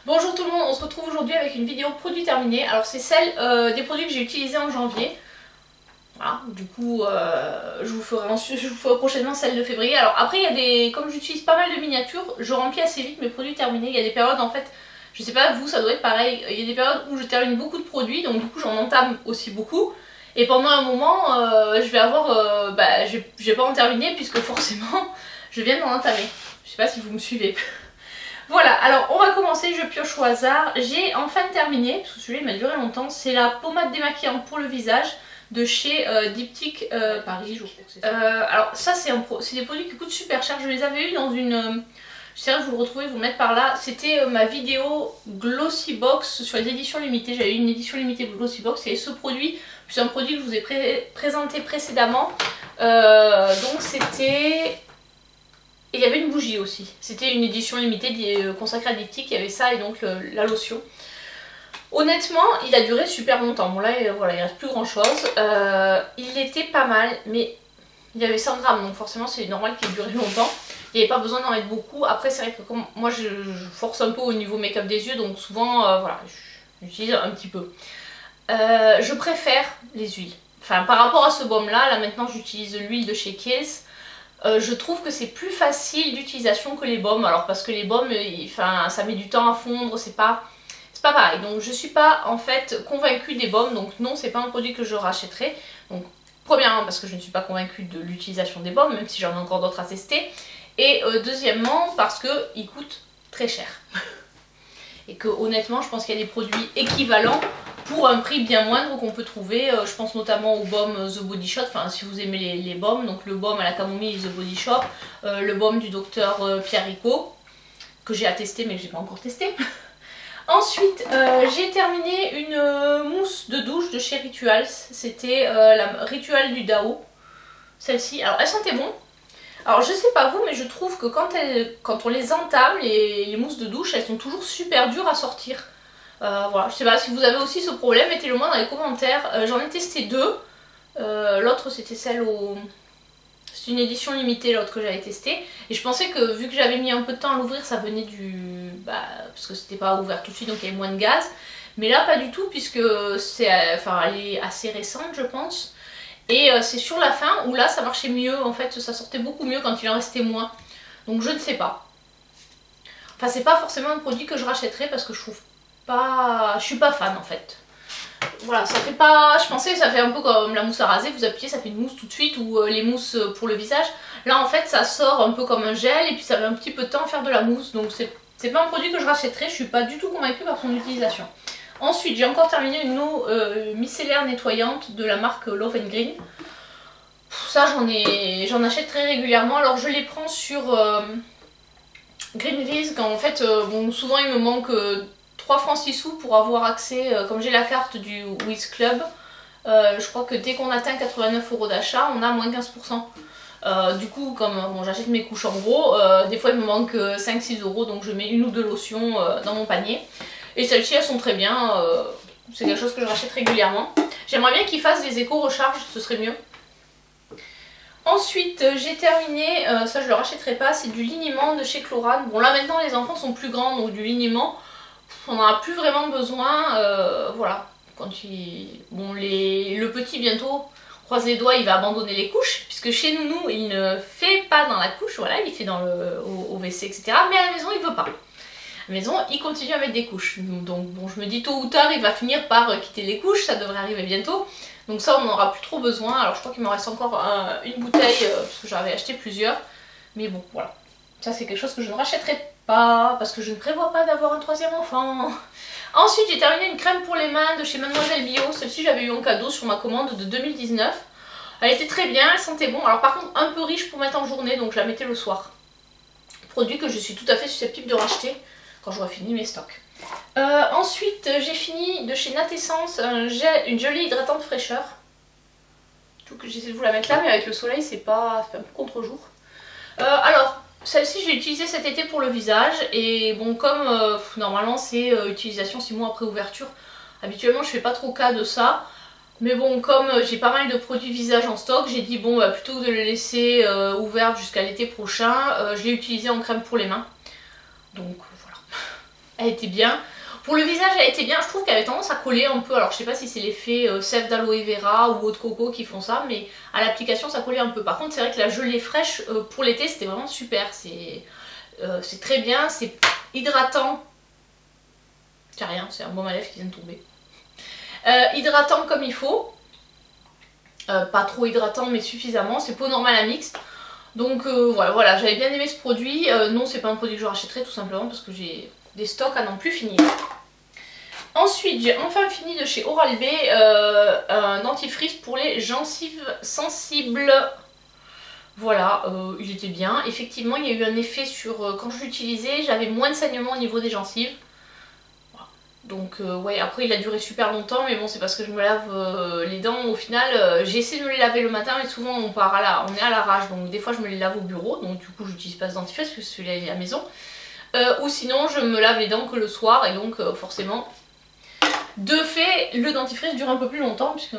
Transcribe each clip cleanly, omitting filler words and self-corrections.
Bonjour tout le monde, on se retrouve aujourd'hui avec une vidéo produit terminé. Alors c'est celle des produits que j'ai utilisés en janvier. Voilà, du coup je vous ferai prochainement celle de février. Alors après il y a des, comme j'utilise pas mal de miniatures, je remplis assez vite mes produits terminés. Il y a des périodes en fait, je sais pas vous, ça doit être pareil, il y a des périodes où je termine beaucoup de produits, donc du coup j'en entame aussi beaucoup. Et pendant un moment je vais avoir, je vais pas en terminer puisque forcément je viens d'en entamer. Je sais pas si vous me suivez. Voilà, alors on va commencer, je pioche au hasard. J'ai enfin terminé, parce que celui-là il m'a duré longtemps, c'est la pommade démaquillante pour le visage de chez Diptyque Paris, je crois que c'est ça. Alors ça c'est des produits qui coûtent super cher, je les avais eu dans une... J'essaierai de vous le retrouver, vous le mettre par là. C'était ma vidéo Glossy Box sur les éditions limitées, j'avais eu une édition limitée Glossy Box et ce produit, c'est un produit que je vous ai présenté précédemment. Donc c'était... Et il y avait une bougie aussi. C'était une édition limitée consacrée à Diptyque, il y avait ça et donc la lotion. Honnêtement, il a duré super longtemps. Bon là, voilà, il reste plus grand chose. Il était pas mal, mais il y avait 100 grammes, donc forcément c'est normal qu'il ait duré longtemps. Il n'y avait pas besoin d'en mettre beaucoup. Après, c'est vrai que comme moi je force un peu au niveau make-up des yeux, donc souvent, voilà, j'utilise un petit peu. Je préfère les huiles. Enfin, par rapport à ce baume là maintenant j'utilise l'huile de chez Kiehl's. Je trouve que c'est plus facile d'utilisation que les baumes, alors parce que les baumes, ça met du temps à fondre, c'est pas pareil. Donc je suis pas en fait convaincue des baumes, donc non, c'est pas un produit que je rachèterai. Donc premièrement parce que je ne suis pas convaincue de l'utilisation des baumes, même si j'en ai encore d'autres à tester. Et deuxièmement parce qu'ils coûtent très cher. Et que honnêtement je pense qu'il y a des produits équivalents pour un prix bien moindre qu'on peut trouver. Je pense notamment au baume The Body Shop, enfin si vous aimez les baumes, donc le baume à la camomille The Body Shop, le baume du docteur Pierre Rico, que j'ai à tester mais que j'ai pas encore testé. Ensuite j'ai terminé une mousse de douche de chez Rituals, c'était la Ritual du Dao, celle-ci. Alors elle sentait bon. Alors je sais pas vous, mais je trouve que quand on les entame, les mousses de douche, elles sont toujours super dures à sortir. Voilà, je sais pas si vous avez aussi ce problème, mettez-le moi dans les commentaires. J'en ai testé deux. L'autre c'était celle au... C'est une édition limitée l'autre que j'avais testé. Et je pensais que vu que j'avais mis un peu de temps à l'ouvrir, ça venait du... parce que c'était pas ouvert tout de suite donc il y avait moins de gaz. Mais là pas du tout puisque c'est... elle est assez récente je pense. Et c'est sur la fin où là ça marchait mieux, en fait ça sortait beaucoup mieux quand il en restait moins. Donc je ne sais pas. Enfin c'est pas forcément un produit que je rachèterais parce que je trouve pas... Je suis pas fan en fait. Voilà, ça fait pas... Je pensais que ça fait un peu comme la mousse à raser, vous appuyez, ça fait une mousse tout de suite ou les mousses pour le visage. Là en fait ça sort un peu comme un gel et puis ça met un petit peu de temps à faire de la mousse. Donc c'est pas un produit que je rachèterais, je suis pas du tout convaincue par son utilisation. Ensuite, j'ai encore terminé une eau micellaire nettoyante de la marque Love & Green. Ça, j'en achète très régulièrement. Alors, je les prends sur Greenpeace. Quand en fait, bon, souvent il me manque 3 francs 6 sous pour avoir accès, comme j'ai la carte du Wiz Club. Je crois que dès qu'on atteint 89 € d'achat, on a moins 15%. Du coup, comme bon, j'achète mes couches en gros, des fois il me manque 5-6 €, donc je mets une ou deux lotions dans mon panier. Et celles-ci elles sont très bien, c'est quelque chose que je rachète régulièrement. J'aimerais bien qu'ils fassent des éco-recharges, ce serait mieux. Ensuite j'ai terminé, ça je le rachèterai pas, c'est du liniment de chez Chlorane. Bon là maintenant les enfants sont plus grands donc du liniment, on n'en a plus vraiment besoin, voilà. Bon, le petit bientôt, on croise les doigts, il va abandonner les couches, puisque chez Nounou il ne fait pas dans la couche, voilà, il fait au WC etc. Mais à la maison il veut pas. Maison, il continue à mettre des couches. Donc bon, je me dis tôt ou tard, il va finir par quitter les couches, ça devrait arriver bientôt. Donc ça, on n'en aura plus trop besoin. Alors je crois qu'il me reste encore une bouteille, parce que j'avais acheté plusieurs. Mais bon, voilà. Ça, c'est quelque chose que je ne rachèterai pas, parce que je ne prévois pas d'avoir un troisième enfant. Ensuite, j'ai terminé une crème pour les mains de chez Mademoiselle Bio. Celle-ci, j'avais eu en cadeau sur ma commande de 2019. Elle était très bien, elle sentait bon. Alors par contre, un peu riche pour mettre en journée, donc je la mettais le soir. Produit que je suis tout à fait susceptible de racheter quand j'aurai fini mes stocks. Ensuite j'ai fini de chez Natessence une jolie hydratante fraîcheur. J'essaie de vous la mettre là mais avec le soleil c'est un peu contre-jour. Alors celle-ci j'ai utilisé cet été pour le visage et bon comme normalement c'est utilisation 6 mois après ouverture, habituellement je fais pas trop cas de ça. Mais bon comme j'ai pas mal de produits visage en stock, j'ai dit bon plutôt que de le laisser ouvert jusqu'à l'été prochain, je l'ai utilisé en crème pour les mains. Donc voilà. elle était bien. Pour le visage, elle était bien. Je trouve qu'elle avait tendance à coller un peu. Alors je sais pas si c'est l'effet sève d'aloe vera ou eau de coco qui font ça, mais à l'application ça collait un peu. Par contre c'est vrai que la gelée fraîche pour l'été c'était vraiment super. C'est très bien, c'est hydratant. C'est rien, c'est un baume à lèvres qui vient de tomber. Hydratant comme il faut. Pas trop hydratant mais suffisamment. C'est peau normale à mix. Donc voilà, j'avais bien aimé ce produit. Non, c'est pas un produit que je rachèterai tout simplement parce que j'ai des stocks à n'en plus finir. Ensuite, j'ai enfin fini de chez Oral-B un dentifrice pour les gencives sensibles. Voilà, il était bien. Effectivement, il y a eu un effet sur quand je l'utilisais, j'avais moins de saignement au niveau des gencives. Donc ouais, après il a duré super longtemps, mais bon c'est parce que je me lave les dents au final. J'essaie de me les laver le matin, mais souvent on est à l'arrache, donc des fois je me les lave au bureau, donc du coup j'utilise pas ce dentifrice parce que celui-là il est à la maison. Ou sinon je me lave les dents que le soir, et donc forcément de fait le dentifrice dure un peu plus longtemps puisque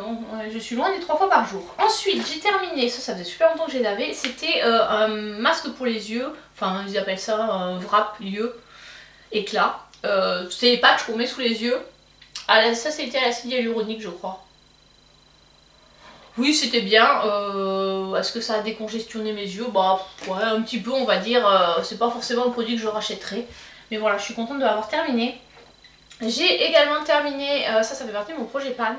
je suis loin des 3 fois par jour. Ensuite j'ai terminé, ça faisait super longtemps que je les avais, c'était un masque pour les yeux, enfin ils appellent ça un wrap yeux éclat. C'est les patchs qu'on met sous les yeux. Ça c'était à l'acide hyaluronique je crois. Oui c'était bien. Est-ce que ça a décongestionné mes yeux? Bah ouais un petit peu on va dire. C'est pas forcément le produit que je rachèterai. Mais voilà, je suis contente de l'avoir terminé. J'ai également terminé, ça fait partie de mon projet pan.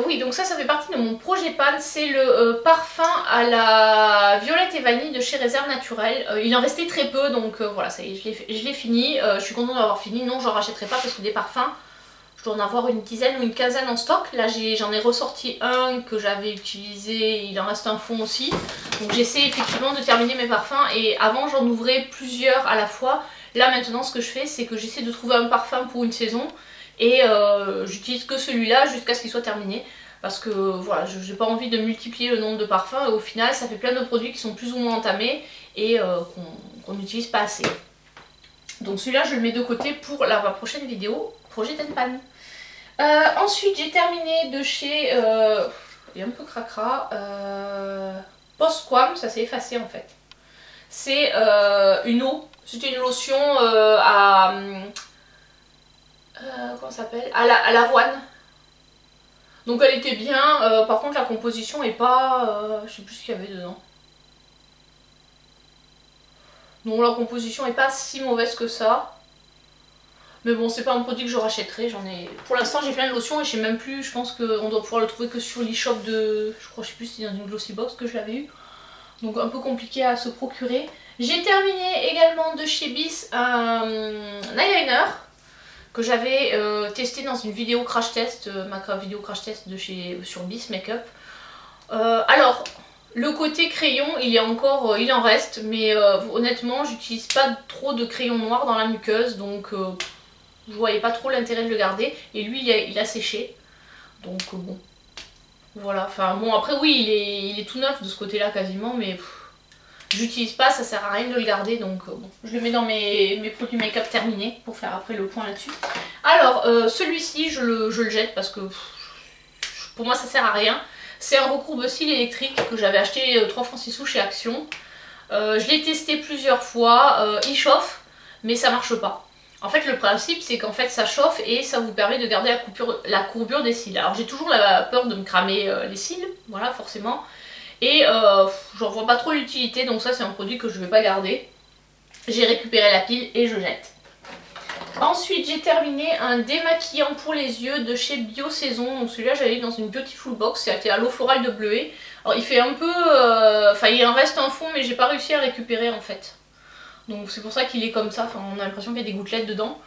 Oui, donc ça fait partie de mon projet pan, c'est le parfum à la violette et vanille de chez Réserve Naturelle. Il en restait très peu, donc voilà, ça y est, je l'ai fini. Je suis contente d'avoir fini. Non, j'en rachèterai pas parce que des parfums, je dois en avoir une dizaine ou une quinzaine en stock. Là, j'en ai ressorti un que j'avais utilisé, il en reste un fond aussi. Donc j'essaie effectivement de terminer mes parfums, et avant j'en ouvrais plusieurs à la fois. Là maintenant ce que je fais c'est que j'essaie de trouver un parfum pour une saison et j'utilise que celui-là jusqu'à ce qu'il soit terminé, parce que voilà, j'ai pas envie de multiplier le nombre de parfums et au final ça fait plein de produits qui sont plus ou moins entamés et qu'on n'utilise pas assez. Donc celui-là je le mets de côté pour la prochaine vidéo projet Tenpan. Ensuite j'ai terminé de chez il est un peu cracra, Postquam, ça s'est effacé en fait. C'est une eau. C'était une lotion à... comment ça s'appelle, à l'avoine. Donc elle était bien. Par contre la composition est pas... je sais plus ce qu'il y avait dedans. Non, la composition est pas si mauvaise que ça. Mais bon, c'est pas un produit que je rachèterai. Pour l'instant j'ai plein de lotions et je sais même plus. Je pense qu'on doit pouvoir le trouver que sur l'e-shop de... Je sais plus si c'est dans une Glossy Box que je l'avais eu. Donc un peu compliqué à se procurer. J'ai terminé également de chez Bis un eyeliner que j'avais testé dans une vidéo crash test, ma vidéo crash test de sur Bis Makeup. Alors le côté crayon il en reste, mais honnêtement j'utilise pas trop de crayon noir dans la muqueuse, donc je voyais pas trop l'intérêt de le garder, et lui il a séché, donc bon voilà. Enfin bon, après oui il est tout neuf de ce côté là quasiment, mais j'utilise pas, ça sert à rien de le garder, donc bon, je le mets dans mes produits make-up terminés pour faire après le point là-dessus. Alors celui-ci je le jette parce que pour moi ça sert à rien. C'est un recourbe-cils électrique que j'avais acheté 3 francs 6 sous chez Action. Je l'ai testé plusieurs fois, il chauffe mais ça marche pas. En fait le principe c'est qu'en fait ça chauffe et ça vous permet de garder la courbure des cils. Alors j'ai toujours la peur de me cramer les cils, voilà forcément. Et j'en vois pas trop l'utilité, donc ça c'est un produit que je vais pas garder. J'ai récupéré la pile et je jette. Ensuite j'ai terminé un démaquillant pour les yeux de chez Biosaison. Donc celui-là j'avais eu dans une Beautiful Box, c'était à l'eau florale de bleuet. Alors il fait un peu... Enfin il en reste un fond mais j'ai pas réussi à récupérer en fait. Donc c'est pour ça qu'il est comme ça, enfin, on a l'impression qu'il y a des gouttelettes dedans.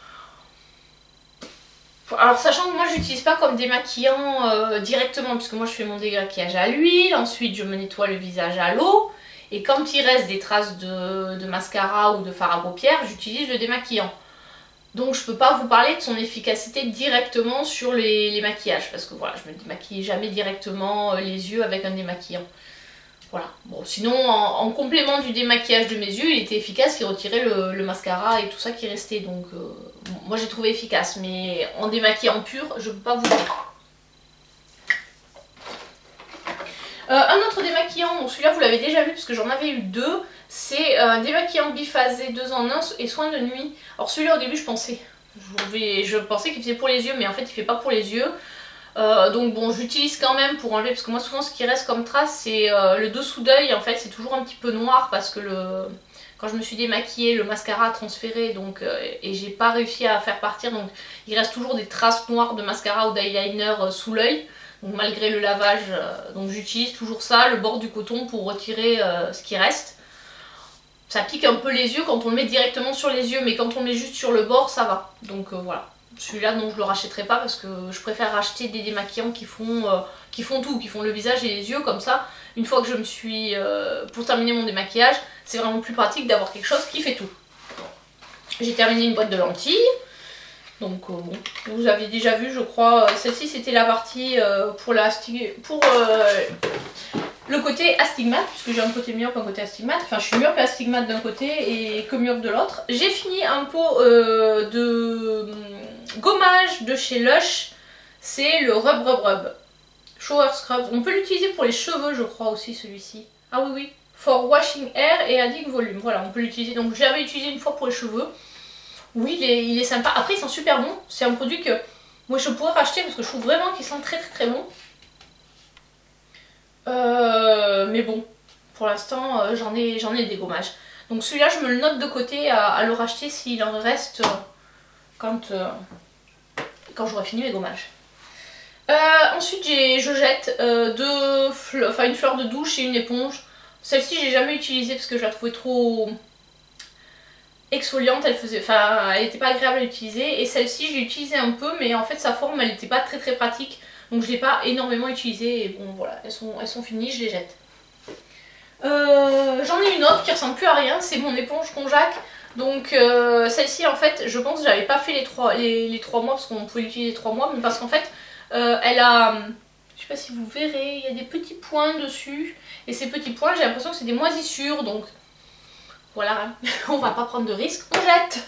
Alors sachant que moi je l'utilise pas comme démaquillant directement, puisque moi je fais mon démaquillage à l'huile, ensuite je me nettoie le visage à l'eau, et quand il reste des traces de mascara ou de fard à paupières, j'utilise le démaquillant. Donc je peux pas vous parler de son efficacité directement sur les maquillages, parce que voilà, je me démaquille jamais directement les yeux avec un démaquillant. Voilà, bon sinon en complément du démaquillage de mes yeux, il était efficace, il retirait le mascara et tout ça qui restait, donc bon, moi j'ai trouvé efficace, mais en démaquillant pur, je peux pas vous dire. Un autre démaquillant, donc celui-là vous l'avez déjà vu parce que j'en avais eu 2, c'est un démaquillant biphasé 2 en 1 et soin de nuit. Alors celui-là au début je pensais Je pensais qu'il faisait pour les yeux, mais en fait il fait pas pour les yeux. Donc bon, j'utilise quand même pour enlever, parce que moi souvent ce qui reste comme trace c'est le dessous d'œil. En fait c'est toujours un petit peu noir parce que quand je me suis démaquillée, le mascara a transféré donc, et j'ai pas réussi à faire partir, donc il reste toujours des traces noires de mascara ou d'eyeliner sous l'œil. Donc malgré le lavage, donc j'utilise toujours ça, le bord du coton pour retirer ce qui reste. Ça pique un peu les yeux quand on le met directement sur les yeux, mais quand on le met juste sur le bord ça va. Donc voilà. Celui-là, non, je le rachèterai pas parce que je préfère racheter des démaquillants qui font tout, qui font le visage et les yeux. Comme ça, une fois que je me suis... pour terminer mon démaquillage, c'est vraiment plus pratique d'avoir quelque chose qui fait tout. J'ai terminé une boîte de lentilles. Donc bon, vous avez déjà vu, je crois, celle-ci c'était la partie pour le côté astigmate, puisque j'ai un côté myope, un côté astigmate. Enfin, je suis myope et astigmate d'un côté et que myope de l'autre. J'ai fini un pot de gommage de chez Lush. C'est le Rub Rub Rub Shower Scrub. On peut l'utiliser pour les cheveux, je crois aussi, celui-ci. Ah oui, oui. For washing hair et adding volume. Voilà, on peut l'utiliser. Donc, je l'avais utilisé une fois pour les cheveux. Oui, il est sympa. Après, il sent super bon. C'est un produit que moi, je pourrais racheter parce que je trouve vraiment qu'il sent très très très bon. Mais bon, pour l'instant, j'en ai des gommages. Donc celui-là, je me le note de côté à le racheter s'il en reste quand j'aurai fini mes gommages. Ensuite, je jette une fleur de douche et une éponge. Celle-ci, j'ai jamais utilisée parce que je la trouvais trop exfoliante. Elle était pas agréable à utiliser. Et celle-ci, je l'ai utilisée un peu, mais en fait, sa forme, elle n'était pas très très pratique. Donc je ne l'ai pas énormément utilisée. Et bon, voilà, elles sont finies, je les jette. J'en ai une autre qui ressemble plus à rien, c'est mon éponge Conjac. Donc celle-ci en fait je pense que j'avais pas fait les 3 mois parce qu'on pouvait l'utiliser 3 mois, mais parce qu'en fait elle a, je sais pas si vous verrez, il y a des petits points dessus et ces petits points j'ai l'impression que c'est des moisissures, donc voilà, on va pas prendre de risques, on jette.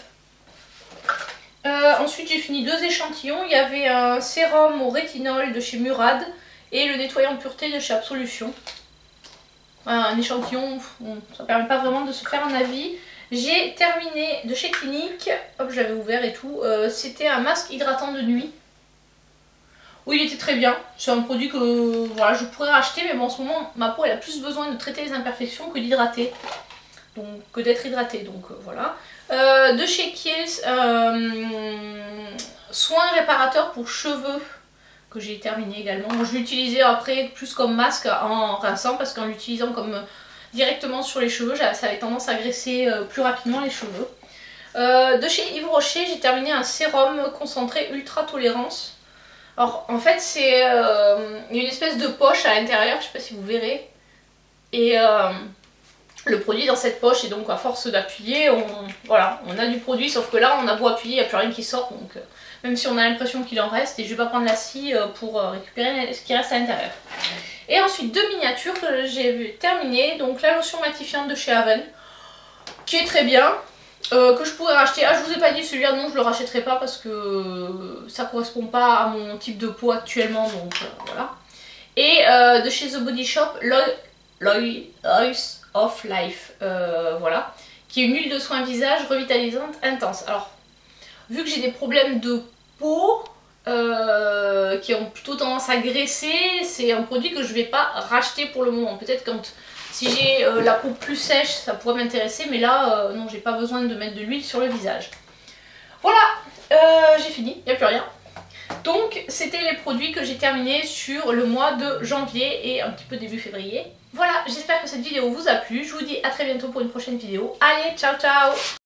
Ensuite j'ai fini 2 échantillons, il y avait un sérum au rétinol de chez Murad et le nettoyant de pureté de chez Absolution. Un échantillon, ça permet pas vraiment de se faire un avis. J'ai terminé de chez Clinique, hop je l'avais ouvert et tout, c'était un masque hydratant de nuit. Oui il était très bien, c'est un produit que voilà, je pourrais racheter, mais bon en ce moment ma peau elle a plus besoin de traiter les imperfections que d'hydrater. Donc que d'être hydratée, donc voilà. De chez Kiehl's, soin réparateur pour cheveux, que j'ai terminé également. Bon, je l'ai utilisé après plus comme masque en rinçant parce qu'en l'utilisant comme directement sur les cheveux, ça avait tendance à graisser plus rapidement les cheveux. De chez Yves Rocher, j'ai terminé un sérum concentré ultra tolérance. Alors en fait c'est il y a une espèce de poche à l'intérieur, je sais pas si vous verrez. Et le produit dans cette poche, et donc à force d'appuyer, voilà, on a du produit, sauf que là on a beau appuyer, il n'y a plus rien qui sort, donc même si on a l'impression qu'il en reste, et je vais pas prendre la scie pour récupérer ce qui reste à l'intérieur. Et ensuite 2 miniatures que j'ai terminées, donc la lotion matifiante de chez Haven, qui est très bien, que je pourrais racheter. Ah je vous ai pas dit celui-là, non je le rachèterai pas parce que ça correspond pas à mon type de peau actuellement, donc voilà. Et de chez The Body Shop, l'Oils of Life, voilà, qui est une huile de soin visage revitalisante intense. Alors vu que j'ai des problèmes de peau qui ont plutôt tendance à graisser, c'est un produit que je vais pas racheter pour le moment. Peut-être si j'ai la peau plus sèche ça pourrait m'intéresser, mais là non, j'ai pas besoin de mettre de l'huile sur le visage. Voilà, j'ai fini, il n'y a plus rien. Donc c'était les produits que j'ai terminés sur le mois de janvier et un petit peu début février. Voilà, j'espère que cette vidéo vous a plu. Je vous dis à très bientôt pour une prochaine vidéo. Allez, ciao ciao!